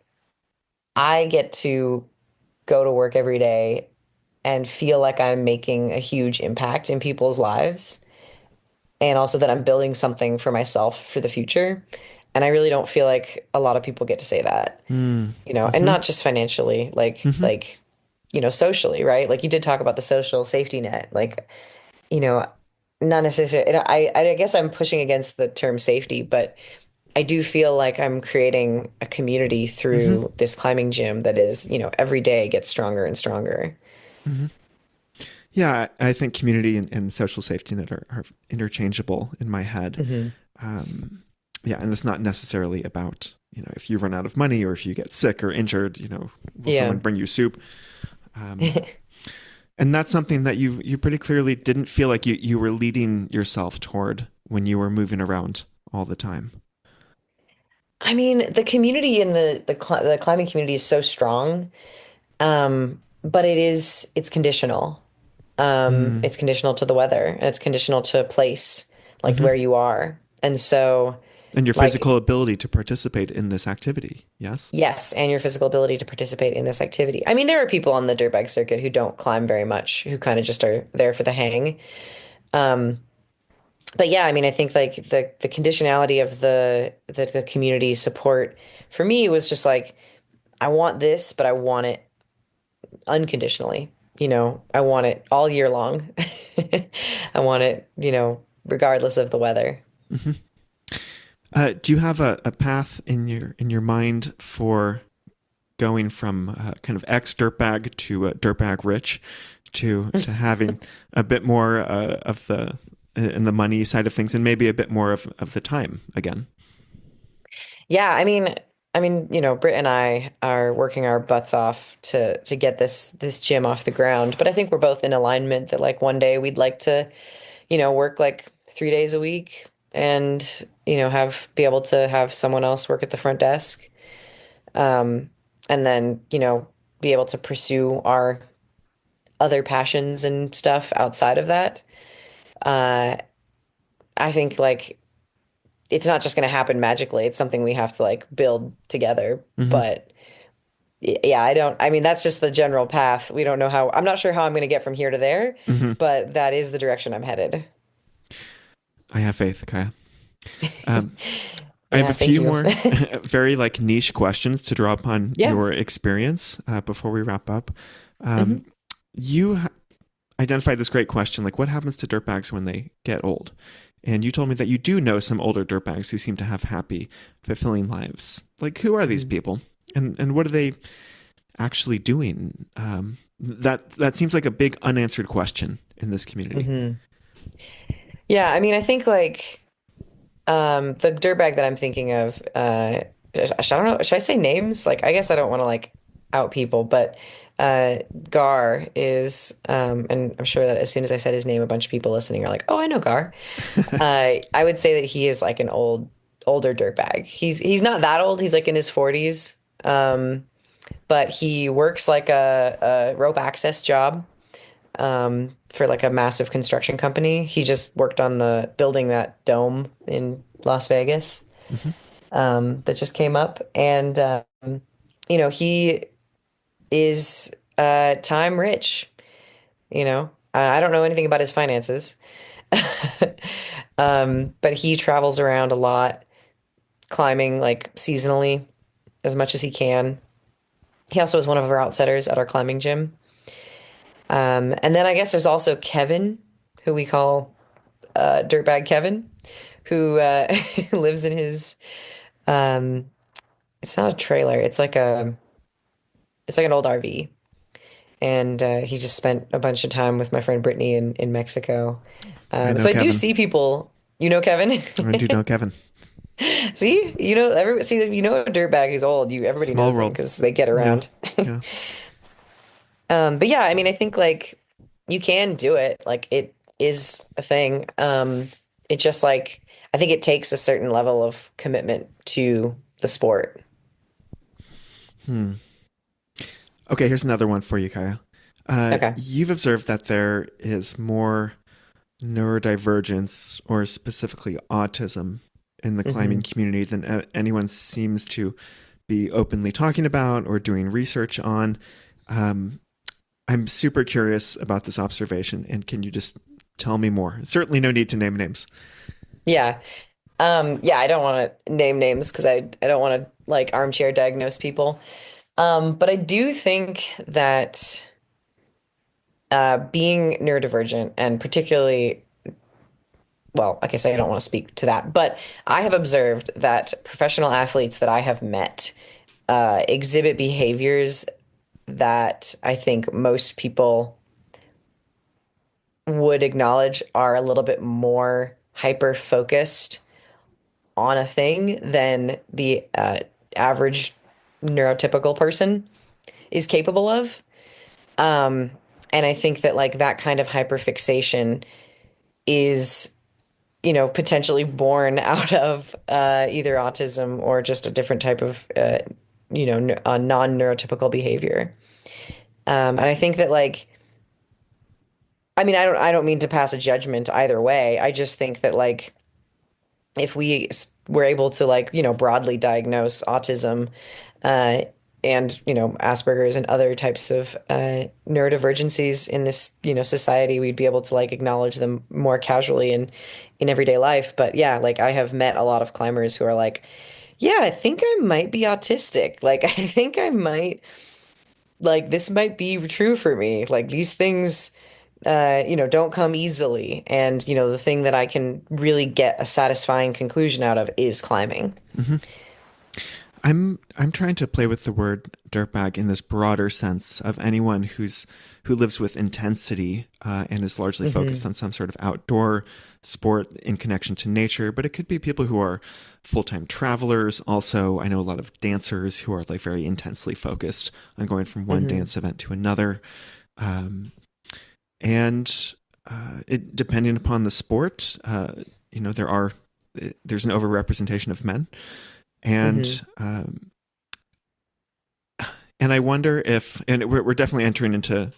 I get to go to work every day and feel like I'm making a huge impact in people's lives. And also that I'm building something for myself for the future. And I really don't feel like a lot of people get to say that, and Mm-hmm. not just financially, Mm-hmm. socially, right? Like you did talk about the social safety net, like, you know, not necessarily, and I guess I'm pushing against the term safety, but I do feel like I'm creating a community Mm-hmm. through this climbing gym that is, every day gets stronger and stronger. Mm-hmm. Yeah, I think community and social safety net are interchangeable in my head. Hmm. Um, yeah, and it's not necessarily about, if you run out of money or if you get sick or injured, will someone Yeah. bring you soup? Um, and that's something that you pretty clearly didn't feel like you were leading yourself toward when you were moving around all the time. I mean, the community in the climbing community is so strong, but it's conditional. Mm. It's conditional to the weather and it's conditional to place, like Hmm. where you are. And so, And your like, physical ability to participate in this activity. Yes. yes, and your physical ability to participate in this activity. I mean, there are people on the dirt bike circuit who don't climb very much, who kind of just are there for the hang. Um, but yeah, I mean, I think like the conditionality of the community support for me was just like, I want this, but I want it unconditionally. I want it all year long. I want it, regardless of the weather. Hmm. Do you have a path in your mind for going from kind of ex dirtbag to dirtbag rich to having a bit more of the in the money side of things and maybe a bit more of the time again? Yeah, Britt and I are working our butts off to get this gym off the ground, but I think we're both in alignment that like one day we'd like to, work like 3 days a week and, have be able to have someone else work at the front desk. Um, and then, be able to pursue our other passions and stuff outside of that. Uh, I think like it's not just going to happen magically. It's something we have to like build together. Hmm. But yeah, I mean, that's just the general path. We don't know I'm not sure how I'm going to get from here to there, Hmm. but that is the direction I'm headed. I have faith, Kaya. Um, I have Yeah, a thank few you. more very like niche questions to draw upon Yeah. your experience before we wrap up. Hmm. Um, you identified this great question, like what happens to dirtbags when they get old? And you told me that you do know some older dirtbags who seem to have happy, fulfilling lives. Like, who are these Hmm. people, and what are they actually doing? That seems like a big unanswered question in this community. Hmm. Yeah, I mean, I think like the dirtbag that I'm thinking of, I don't know, should I say names? Like, I guess I don't want to like out people, but uh, Gar is, and I'm sure that as soon as I said his name, a bunch of people listening are like, "Oh, I know Gar." I would say that he is like an older dirtbag. He's not that old. He's like in his 40s, but he works like a rope access job for like a massive construction company. He just worked on the building that dome in Las Vegas Hmm. that just came up, and he is time rich. I don't know anything about his finances, but he travels around a lot, climbing like seasonally as much as he can. He also was one of our outsetters at our climbing gym. And then I guess there's also Kevin, who we call Dirtbag Kevin, who lives in his um, it's not a trailer, it's like an old RV. And he just spent a bunch of time with my friend Brittany in Mexico. I know So I do Kevin. see people, you know, Kevin. I do know Kevin. See, you know, you know, a dirtbag who's old. Everybody Small knows them world. because they get Yeah. around. Yeah. But yeah, I mean, I think like you can do it. Like it is a thing. It just like I think it takes a certain level of commitment to the sport. Hmm. Okay, here's another one for you, Kaya. Okay. You've observed that there is more neurodivergence, or specifically autism, in the climbing Hmm. community than anyone seems to be openly talking about or doing research on. Um, I'm super curious about this observation, and can you just tell me more? Certainly, no need to name names. Yeah. Yeah, I don't want to name names because I don't want to like armchair diagnose people. But I do think that being neurodivergent and particularly, well, like I say, I don't want to speak to that, but I have observed that professional athletes that I have met exhibit behaviors that I think most people would acknowledge are a little bit more hyper focused on a thing than the average neurotypical person is capable of. Um, and I think that like that kind of hyperfixation is, you know, potentially born out of either autism or just a different type of, non-neurotypical behavior. And I think that like, I mean, I don't mean to pass a judgment either way. I just think that like, if we were able to like, you know, broadly diagnose autism, uh, and you know Asperger's and other types of neurodivergencies in this you know society, we'd be able to like acknowledge them more casually in everyday life. But yeah, like I have met a lot of climbers who are like, yeah, I think I might be autistic. Like I think I might like this might be true for me. Like these things you know, don't come easily. And, you know, the thing that I can really get a satisfying conclusion out of is climbing. Hmm. I'm trying to play with the word dirtbag in this broader sense of anyone who lives with intensity, and is largely focused Hmm. on some sort of outdoor sport in connection to nature. But it could be people who are full-time travelers. Also, I know a lot of dancers who are like very intensely focused on going from one Hmm. dance event to another. Um, and it depending upon the sport, you know, there's an overrepresentation of men, Hmm. and and I wonder if, and we're definitely entering into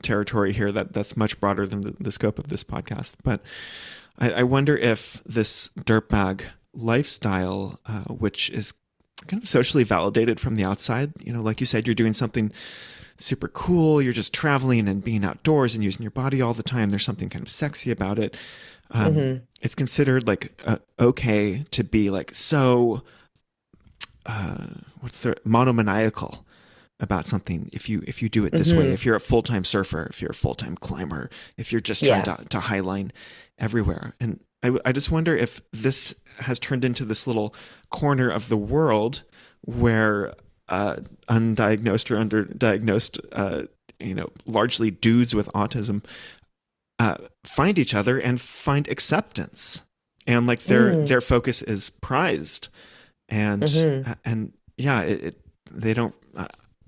territory here that's much broader than the scope of this podcast. But I wonder if this dirtbag lifestyle, which is kind of socially validated from the outside, you know, like you said, you're doing something super cool. You're just traveling and being outdoors and using your body all the time. There's something kind of sexy about it. Hmm. It's considered like okay to be like so what's the monomaniacal about something if you do it this way, Hmm. if you're a full-time surfer, if you're a full-time climber, if you're just trying Yeah. to highline everywhere. And I just wonder if this has turned into this little corner of the world where undiagnosed or underdiagnosed you know, largely dudes with autism find each other and find acceptance, and like Mm. their focus is prized. and Hmm. and yeah, they don't.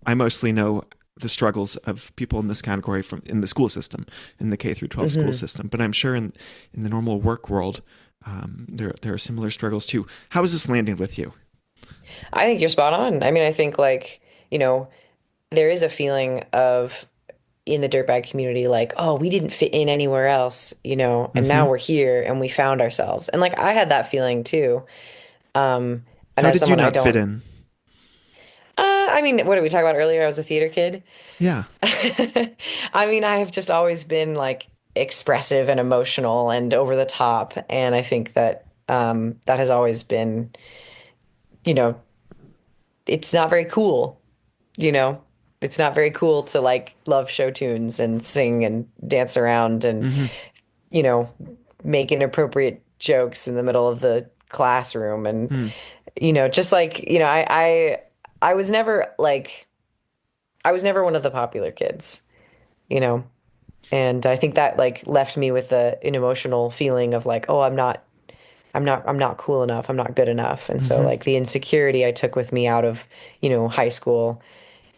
I mostly know the struggles of people in this category from in the school system, in the K through 12 school Hmm. system. But I'm sure in the normal work world, there are similar struggles too. How is this landing with you? I think you're spot on. I mean, I think like, you know, there is a feeling of in the dirtbag community, like, oh, we didn't fit in anywhere else, you know, and Hmm. now we're here and we found ourselves. And like I had that feeling too. And How as did you someone I not fit don't in? I mean, what did we talk about earlier? I was a theater kid. Yeah. I mean, I have just always been like expressive and emotional and over the top, and I think that that has always been, you know, it's not very cool you know, it's not very cool to like love show tunes and sing and dance around and, Hmm. you know, make inappropriate jokes in the middle of the classroom and, Hmm. just like, I was never like I was never one of the popular kids, you know. And I think that like left me with an emotional feeling of like, oh, I'm not cool enough. I'm not good enough. And so Hmm. like the insecurity I took with me out of, high school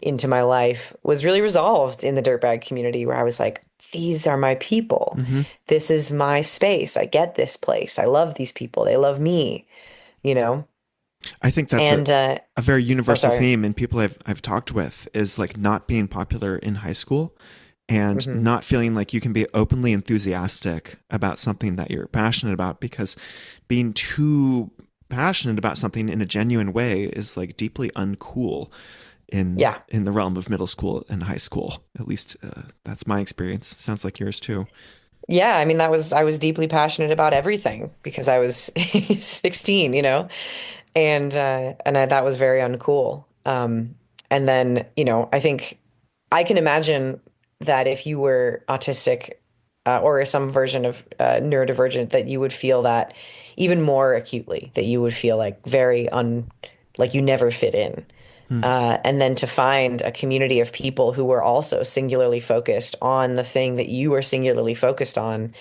into my life was really resolved in the dirtbag community where I was like, these are my people. Hmm. This is my space. I get this place. I love these people. They love me, you know? I think that's And a very oh, universal sorry. theme, and people I've talked with is like not being popular in high school and Hmm. not feeling like you can be openly enthusiastic about something that you're passionate about, because being too passionate about something in a genuine way is like deeply uncool Yeah. in the realm of middle school and high school. At least that's my experience. Sounds like yours too. Yeah, I mean I was deeply passionate about everything because I was 16, that was very uncool. And then, I think I can imagine that if you were autistic or some version of neurodivergent, that you would feel that even more acutely, that you would feel like like you never fit in. Hmm. And then to find a community of people who were also singularly focused on the thing that you were singularly focused on,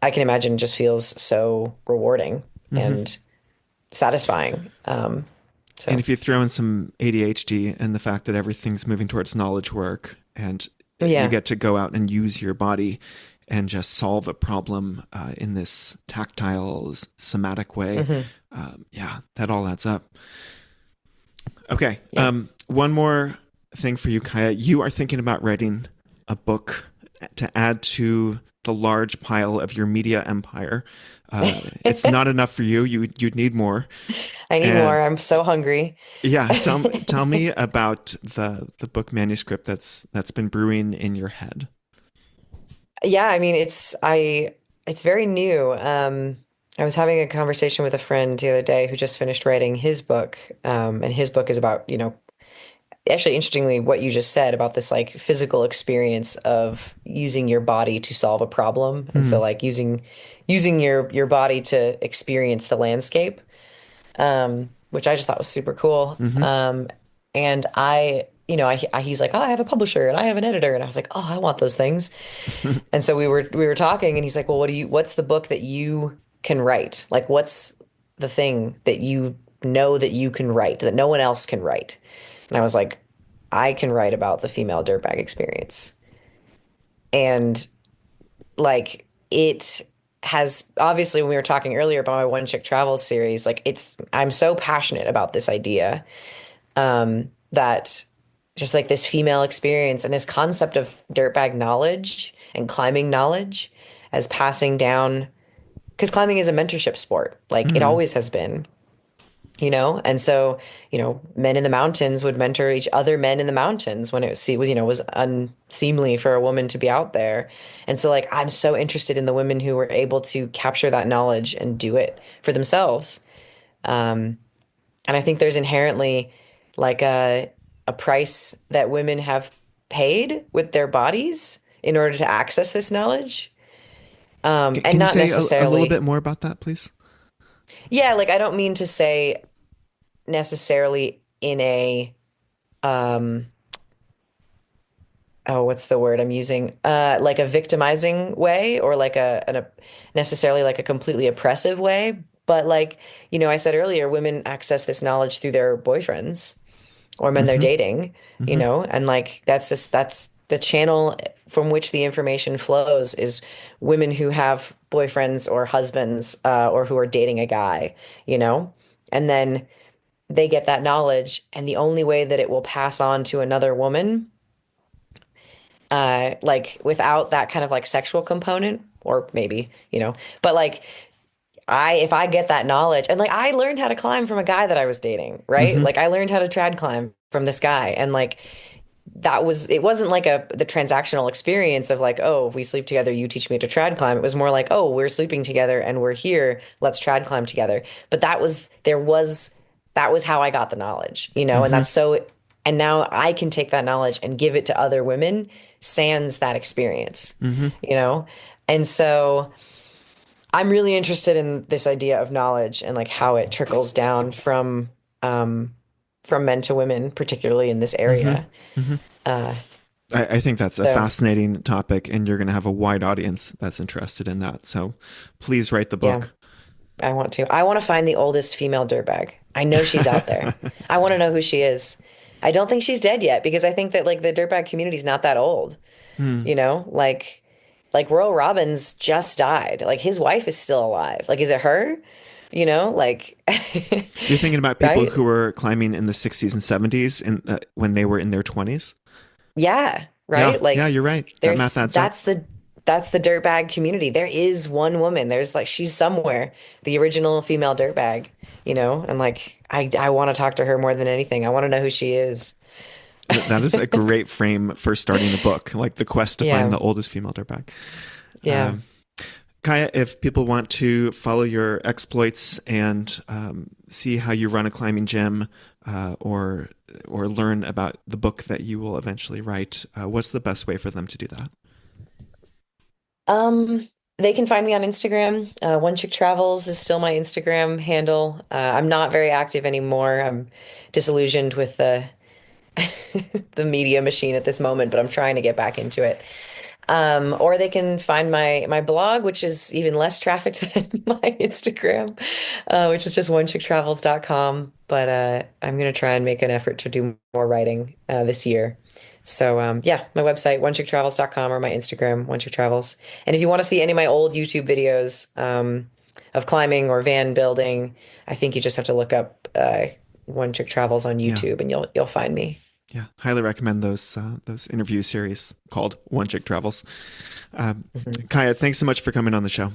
I can imagine just feels so rewarding Hmm. and satisfying. And So if you throw in some ADHD and the fact that everything's moving towards knowledge work, and you yeah. get to go out and use your body and just solve a problem in this tactile, somatic way, Hmm. yeah, that all adds up. Okay. Yeah. One more thing for you, Kaya. You are thinking about writing a book to add to the large pile of your media empire. It's not enough for you. You'd need more. I need And more. I'm so hungry. yeah, tell me about the book manuscript that's been brewing in your head. Yeah, I mean it's very new. I was having a conversation with a friend the other day who just finished writing his book. And his book is about, actually interestingly what you just said about this like physical experience of using your body to solve a problem. And Hmm. so like using your body to experience the landscape, which I just thought was super cool. Hmm. And he's like, oh, I have a publisher and I have an editor, and I was like, oh, I want those things. And so we were talking, and he's like, well, what's the book that you can write? Like, what's the thing that you know that you can write that no one else can write? And I was like, I can write about the female dirtbag experience. And like it has obviously when we were talking earlier about my One Chick Travels series, like I'm so passionate about this idea that just like this female experience and this concept of dirtbag knowledge and climbing knowledge as passing down, because climbing is a mentorship sport, like it Hmm. always has been. And so, men in the mountains would mentor each other men in the mountains when was unseemly for a woman to be out there. And so like I'm so interested in the women who were able to capture that knowledge and do it for themselves. And I think there's inherently like a price that women have paid with their bodies in order to access this knowledge. And Can you not say a little necessarily, bit more about that, please? yeah, like I don't mean to say necessarily in a um oh, what's the word I'm using? Like a victimizing way, or like a necessarily like a completely oppressive way. But like, I said earlier, women access this knowledge through their boyfriends or men they're Hmm. dating, Hmm. and like that's the channel from which the information flows is women who have boyfriends or husbands, or who are dating a guy, and then they get that knowledge, and the only way that it will pass on to another woman, like without that kind of like sexual component, or maybe, but like if I get that knowledge, and like I learned how to climb from a guy that I was dating, right? Hmm. Like I learned how to trad climb from this guy, and like it wasn't like the transactional experience of like, oh, we sleep together, you teach me to trad climb. It was more like, oh, we're sleeping together and we're here, let's trad climb together. But that was how I got the knowledge, and Hmm. that's so And now I can take that knowledge and give it to other women sans that experience, Hmm. you know? And so I'm really interested in this idea of knowledge and like how it trickles down um from men to women, particularly in this Hmm. area. Hmm. Uh I think that's a so fascinating topic, and you're going to have a wide audience that's interested in that. So please write the yeah, book. I want to. I want to find the oldest female dirtbag. I know she's out there. I want to know who she is. I don't think she's dead yet because I think that like the dirtbag community is not that old, Hmm. you know? Like Royal Robbins just died. Like his wife is still alive. Like is it her? You know, like You're thinking about people right? who were climbing in the 60s and 70s when they were in their 20s? Yeah, Yeah, right? yeah, Like you're right. That math there's adds up. that's the dirtbag community. There is one woman. There's like she's somewhere, the original female dirtbag, you know? And like I want to talk to her more than anything. I want to know who she is. That is a great frame for starting a book, like the quest to find Yeah. the oldest female dirtbag. Yeah. Um, Kaya, if people want to follow your exploits and see how you run a climbing gym, or learn about the book that you will eventually write, what's the best way for them to do that? Um, they can find me on Instagram. One Chick Travels is still my Instagram handle. I'm not very active anymore. I'm disillusioned with the the media machine at this moment, but I'm trying to get back into it. Or they can find my blog, which is even less trafficked than my Instagram, which is just onechicktravels.com. But I'm gonna try and make an effort to do more writing this year. So yeah, my website, onechicktravels.com, or my Instagram, onechicktravels. And if you want to see any of my old YouTube videos of climbing or van building, I think you just have to look up One Chick Travels on Yeah, YouTube and you'll find me. yeah, highly recommend those interview series called One Chick Travels. Um, Mhm. Kaya, thanks so much for coming on the show.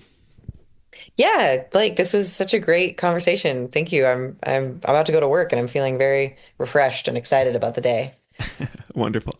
Yeah, Blake, this was such a great conversation. Thank you. I'm about to go to work and I'm feeling very refreshed and excited about the day. Wonderful.